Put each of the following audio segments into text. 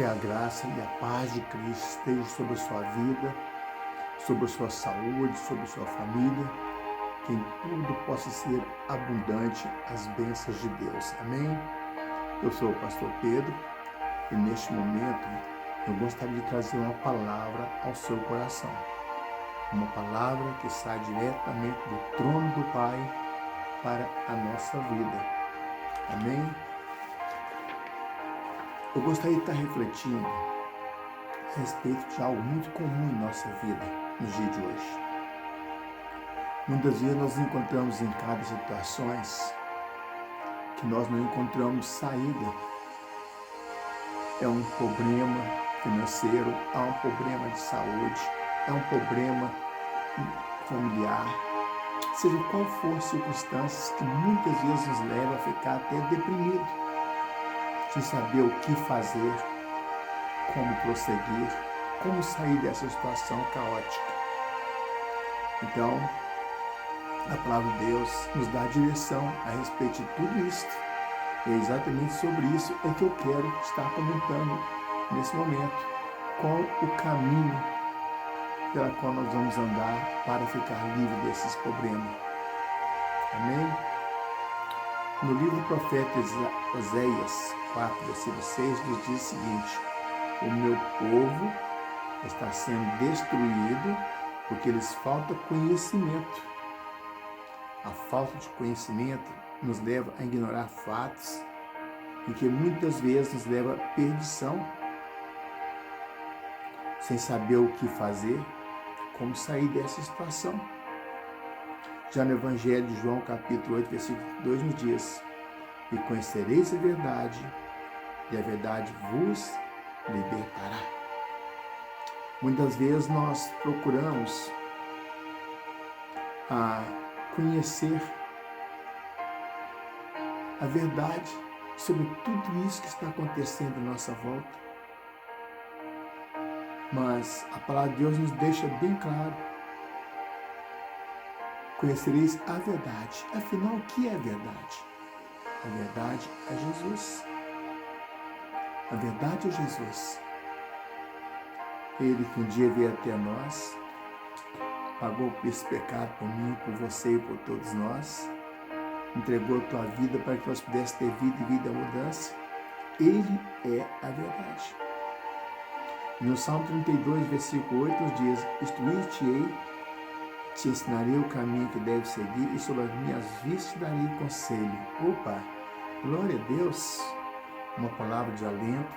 Que a graça e a paz de Cristo estejam sobre a sua vida, sobre a sua saúde, sobre a sua família, que em tudo possa ser abundante as bênçãos de Deus. Amém? Eu sou o pastor Pedro e neste momento eu gostaria de trazer uma palavra ao seu coração. Uma palavra que sai diretamente do trono do Pai para a nossa vida. Amém? Eu gostaria de estar refletindo a respeito de algo muito comum em nossa vida nos dias de hoje. Muitas vezes nós encontramos em cada situações que nós não encontramos saída. É um problema financeiro, é um problema de saúde, é um problema familiar, seja qual for as circunstâncias que muitas vezes nos levam a ficar até deprimido, sem saber o que fazer, como prosseguir, como sair dessa situação caótica. Então, a palavra de Deus nos dá direção a respeito de tudo isso. E é exatamente sobre isso que eu quero estar comentando nesse momento. Qual o caminho pela qual nós vamos andar para ficar livre desses problemas. Amém? No livro do profeta Oséias 4, versículo 6, nos diz o seguinte: o meu povo está sendo destruído porque lhes falta conhecimento. A falta de conhecimento nos leva a ignorar fatos e que muitas vezes nos leva à perdição, sem saber o que fazer, como sair dessa situação. Já no Evangelho de João, capítulo 8, versículo 2, nos diz: e conhecereis a verdade, e a verdade vos libertará. Muitas vezes nós procuramos conhecer a verdade sobre tudo isso que está acontecendo à nossa volta. Mas a palavra de Deus nos deixa bem claro: conhecereis a verdade. Afinal, o que é a verdade? A verdade é Jesus. A verdade é Jesus. Ele que um dia veio até nós, pagou esse pecado por mim, por você e por todos nós, entregou a tua vida para que nós pudéssemos ter vida e vida abundância. Ele é a verdade. No Salmo 32, versículo 8, nos diz: instruir-te-ei, te ensinarei o caminho que deve seguir, e sobre as minhas vistas te darei conselho. Opa, glória a Deus! Uma palavra de alento,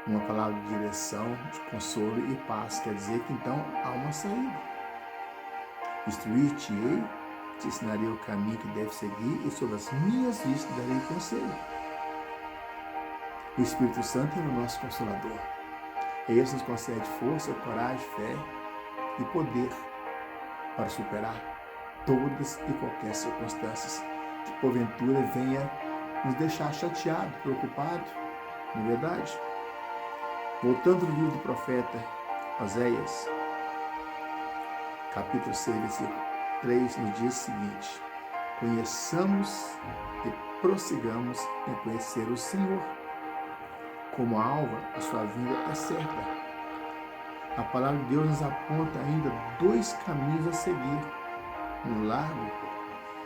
uma palavra de direção, de consolo e paz. Quer dizer que então há uma saída. Instruir-te-ei, te ensinarei o caminho que deve seguir, e sobre as minhas vistas te darei conselho. O Espírito Santo é o nosso Consolador. Ele nos concede força, coragem, fé e poder para superar todas e qualquer circunstâncias que porventura venha nos deixar chateado, preocupado. Não é verdade? Voltando ao livro do profeta Oséias, capítulo 6, versículo 3, nos diz o seguinte: conheçamos e prossigamos em conhecer o Senhor. Como a alva, a sua vinda é certa. A palavra de Deus nos aponta ainda dois caminhos a seguir: um largo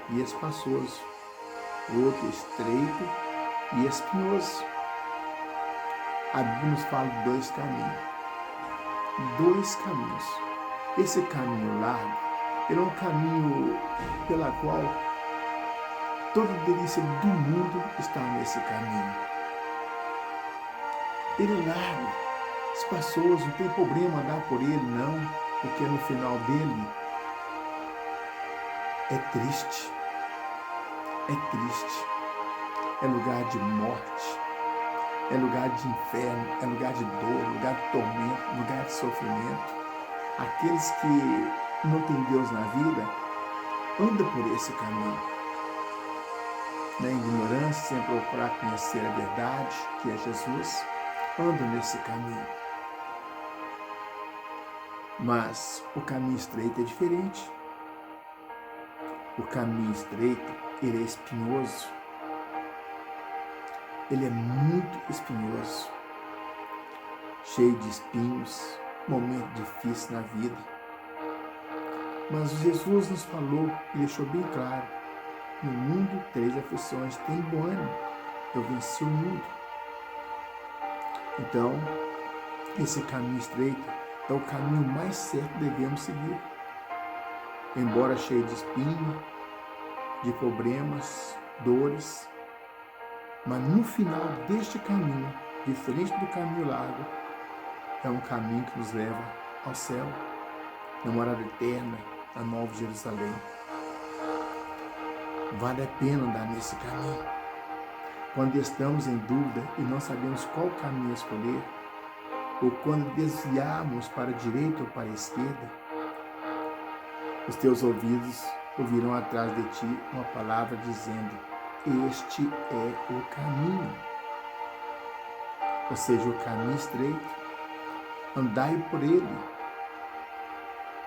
e espaçoso, outro estreito e espinhoso. A Bíblia nos fala de dois caminhos. Dois caminhos. Esse caminho largo, ele é um caminho pela qual toda delícia do mundo está nesse caminho. Ele é largo, espaçoso, não tem problema andar por ele, não, porque no final dele é triste. É triste. É lugar de morte. É lugar de inferno, é lugar de dor, lugar de tormento, lugar de sofrimento. Aqueles que não têm Deus na vida, andam por esse caminho. Na ignorância, sem procurar conhecer a verdade, que é Jesus, andam nesse caminho. Mas o caminho estreito é diferente. O caminho estreito, ele é espinhoso. Ele é muito espinhoso. cheio de espinhos, momento difícil na vida. Mas Jesus nos falou e deixou bem claro: no mundo tereis aflições, tem bom ânimo, eu venci o mundo. Então, esse caminho estreito é o caminho mais certo que devemos seguir. Embora cheio de espinho, de problemas, dores, mas no final deste caminho, diferente do caminho largo, é um caminho que nos leva ao céu, na morada eterna, a Nova Jerusalém. Vale a pena andar nesse caminho. Quando estamos em dúvida e não sabemos qual caminho escolher, ou quando desviarmos para a direita ou para a esquerda, os teus ouvidos ouvirão atrás de ti uma palavra dizendo: este é o caminho. Ou seja, o caminho estreito, andai por ele.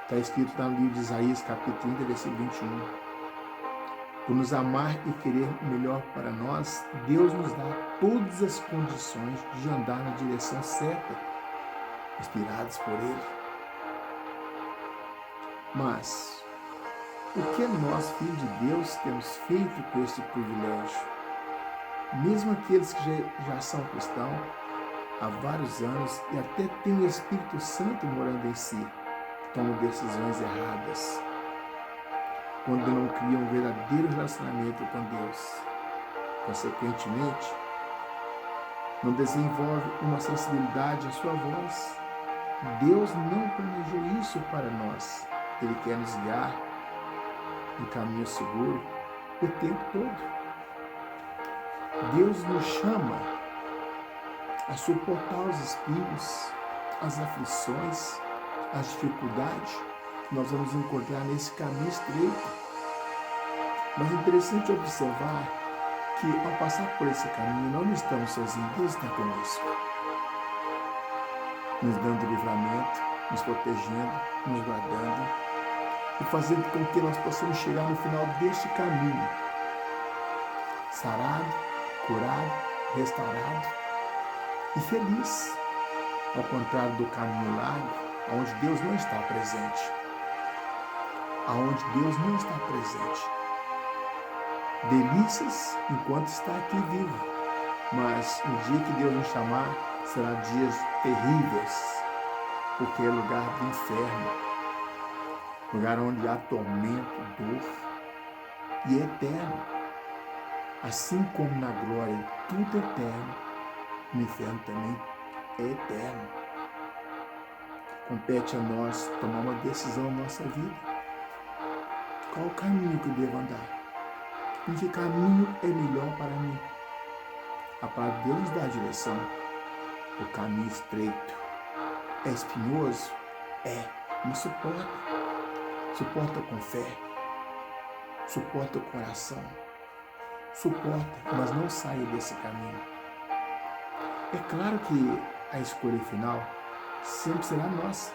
Está escrito lá no livro de Isaías, capítulo 30, versículo 21. Por nos amar e querer o melhor para nós, Deus nos dá todas as condições de andar na direção certa, inspirados por Ele. Mas, o que nós, filhos de Deus, temos feito com este privilégio? Mesmo aqueles que já são cristãos há vários anos e até têm o Espírito Santo morando em si, tomam decisões erradas, quando não criam um verdadeiro relacionamento com Deus. Consequentemente, não desenvolve uma sensibilidade à sua voz. Deus não planejou isso para nós. Ele quer nos guiar em caminho seguro o tempo todo. Deus nos chama a suportar os espinhos, as aflições, as dificuldades que nós vamos encontrar nesse caminho estreito. Mas é interessante observar que ao passar por esse caminho não estamos sozinhos, Deus está conosco, nos dando livramento, nos protegendo, nos guardando e fazendo com que nós possamos chegar no final deste caminho sarado, curado, restaurado e feliz, ao contrário do caminho largo, onde Deus não está presente. Aonde Deus não está presente. Delícias enquanto está aqui vivo, mas no dia que Deus nos chamar, será dias terríveis, porque é lugar do inferno, lugar onde há tormento, dor, e é eterno. Assim como na glória tudo é eterno, no inferno também é eterno. Compete a nós tomar uma decisão na nossa vida. Qual o caminho que eu devo andar? Em que caminho é melhor para mim? A palavra de Deus nos dá a direção. O caminho estreito é espinhoso? É, mas suporta. Suporta com fé. Suporta o coração. Suporta, mas não saia desse caminho. É claro que a escolha final sempre será nossa.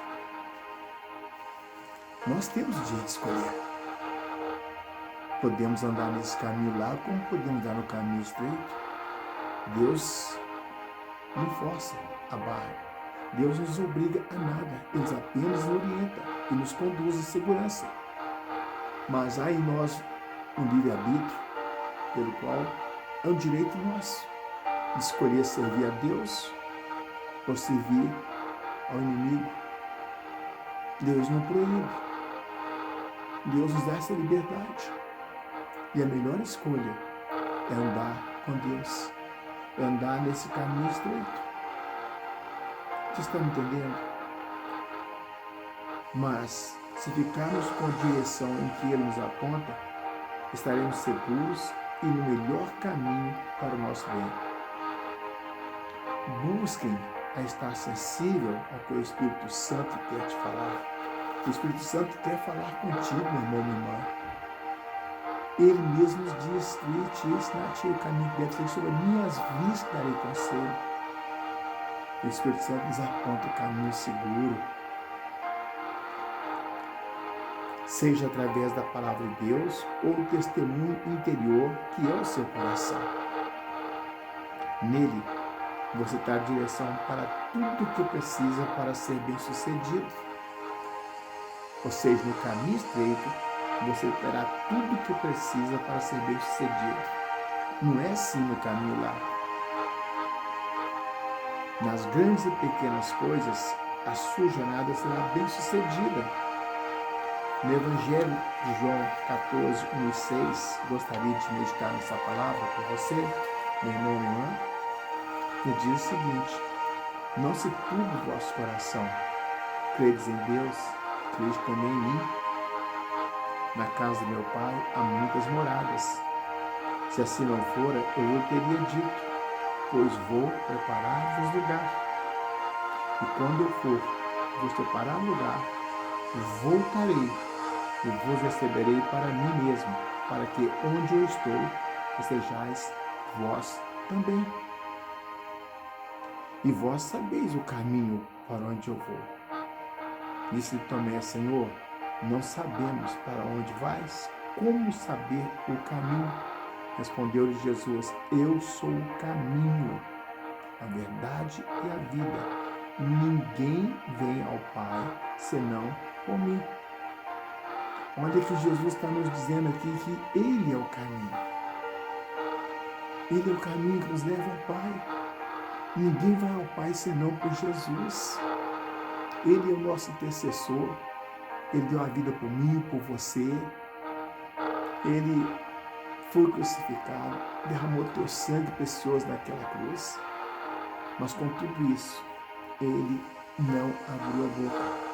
Nós temos o direito de escolher. Podemos andar nesse caminho lá, como podemos andar no caminho estreito. Deus não força a barra. Deus nos obriga a nada. Ele apenas nos orienta e nos conduz em segurança. Mas há em nós um livre-arbítrio, pelo qual é um direito nosso de escolher servir a Deus ou servir ao inimigo. Deus não proíbe. Deus nos dá essa liberdade. E a melhor escolha é andar com Deus, é andar nesse caminho estreito. Você está me entendendo? Mas, se ficarmos com a direção em que Ele nos aponta, estaremos seguros e no melhor caminho para o nosso bem. Busquem a estar sensível ao que o Espírito Santo quer te falar. O Espírito Santo quer falar contigo, meu irmão, minha irmã. Ele mesmo nos diz: te ensinar-te o caminho que deve ser, sobre minhas vistas darei conselho. O Espírito Santo nos aponta o caminho seguro, seja através da palavra de Deus ou do testemunho interior que é o seu coração. Nele, Você terá direção para tudo que precisa para ser bem-sucedido. Ou seja, no caminho estreito, você terá tudo que precisa para ser bem-sucedido. Não é assim no caminho lá. Nas grandes e pequenas coisas, a sua jornada será bem-sucedida. No Evangelho de João 14, 1 e 6, gostaria de meditar nessa palavra com você, meu irmão e minha irmã, que diz o seguinte: não se turbe o vosso coração, credes em Deus, credes também em mim. Na casa do meu Pai há muitas moradas. Se assim não fora, eu vos teria dito, pois vou preparar-vos lugar. E quando eu for vos preparar lugar, voltarei e vos receberei para mim mesmo, para que onde eu estou, estejais vós também. E vós sabeis o caminho para onde eu vou. Disse Tomé: Senhor, não sabemos para onde vais, como saber o caminho? Respondeu-lhe Jesus: eu sou o caminho, a verdade e a vida. Ninguém vem ao Pai senão por mim. Olha que Jesus está nos dizendo aqui que Ele é o caminho. Ele é o caminho que nos leva ao Pai. Ninguém vai ao Pai senão por Jesus. Ele é o nosso intercessor. Ele deu a vida por mim, por você. Ele foi crucificado, derramou teu sangue precioso naquela cruz. Mas com tudo isso, ele não abriu a boca.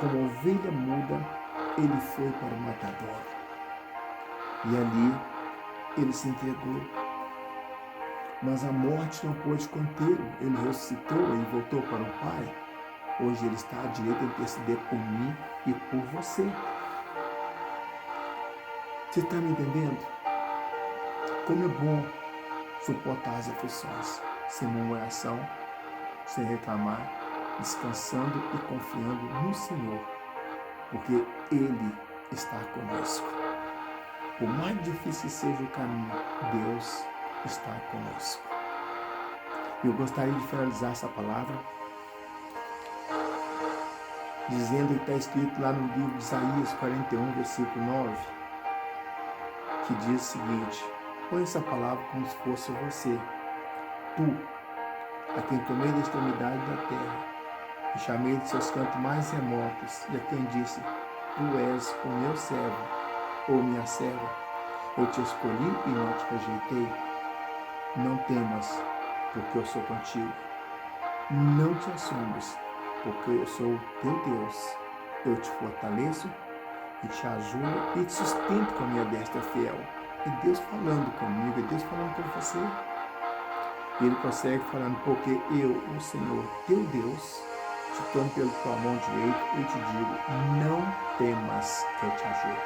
Como ovelha muda, ele foi para o matadouro. E ali ele se entregou. Mas a morte não pôde contê-lo. Ele ressuscitou, ele voltou para o Pai. Hoje ele está à direita de interceder por mim e por você. Você está me entendendo? Como é bom suportar as aflições, sem murmuração, sem reclamar, descansando e confiando no Senhor, porque Ele está conosco. Por mais difícil que seja o caminho, Deus está conosco. Eu gostaria de finalizar essa palavra dizendo que está escrito lá no livro de Isaías 41, versículo 9, que diz o seguinte: põe essa palavra como se fosse você, tu, a quem tomei da extremidade da terra, e chamei de seus cantos mais remotos, e a quem disse: tu és o meu servo, ou minha serva, eu te escolhi e não te rejeitei. Não temas, porque eu sou contigo. Não te assombres, porque eu sou teu Deus. Eu te fortaleço e te ajudo e te sustento com a minha destra fiel. E Deus falando comigo, e Deus falando com você. E Ele prossegue falando: porque eu, o Senhor, teu Deus, te tomo pela tua mão direita e te digo: não temas, que eu te ajudo.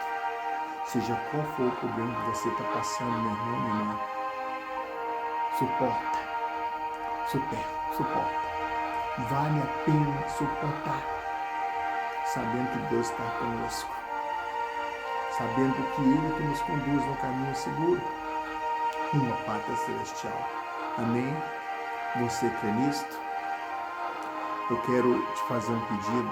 Seja qual for o problema que você está passando, meu irmão, minha irmã, suporta. Vale a pena suportar, sabendo que Deus está conosco, sabendo que Ele que nos conduz no caminho seguro, uma pátria celestial. Amém? Você crê nisto? Eu quero te fazer um pedido,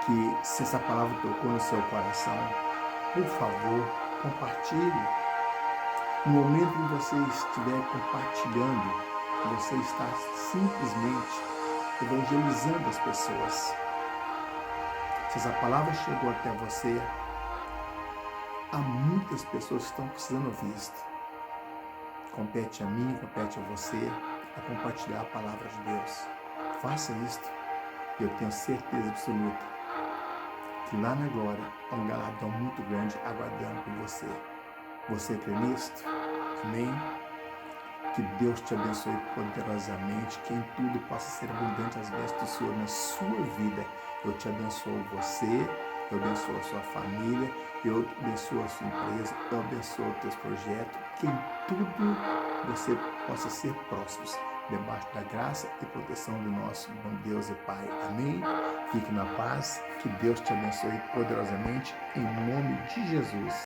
que se essa palavra tocou no seu coração, por favor, compartilhe. No momento que você estiver compartilhando, você está simplesmente evangelizando as pessoas. Se essa palavra chegou até você, há muitas pessoas que estão precisando ouvir isto. Compete a mim, compete a você, a compartilhar a palavra de Deus. Faça isto. Eu tenho certeza absoluta que lá na glória há um galardão muito grande aguardando por você. Você crê nisto? Amém? Que Deus te abençoe poderosamente, que em tudo possa ser abundante as bênçãos do Senhor na sua vida. Eu te abençoo você, eu abençoo a sua família, eu abençoo a sua empresa, eu abençoo os teus projetos, que em tudo você possa ser próspero, debaixo da graça e proteção do nosso bom Deus e Pai. Amém? Fique na paz, que Deus te abençoe poderosamente, em nome de Jesus.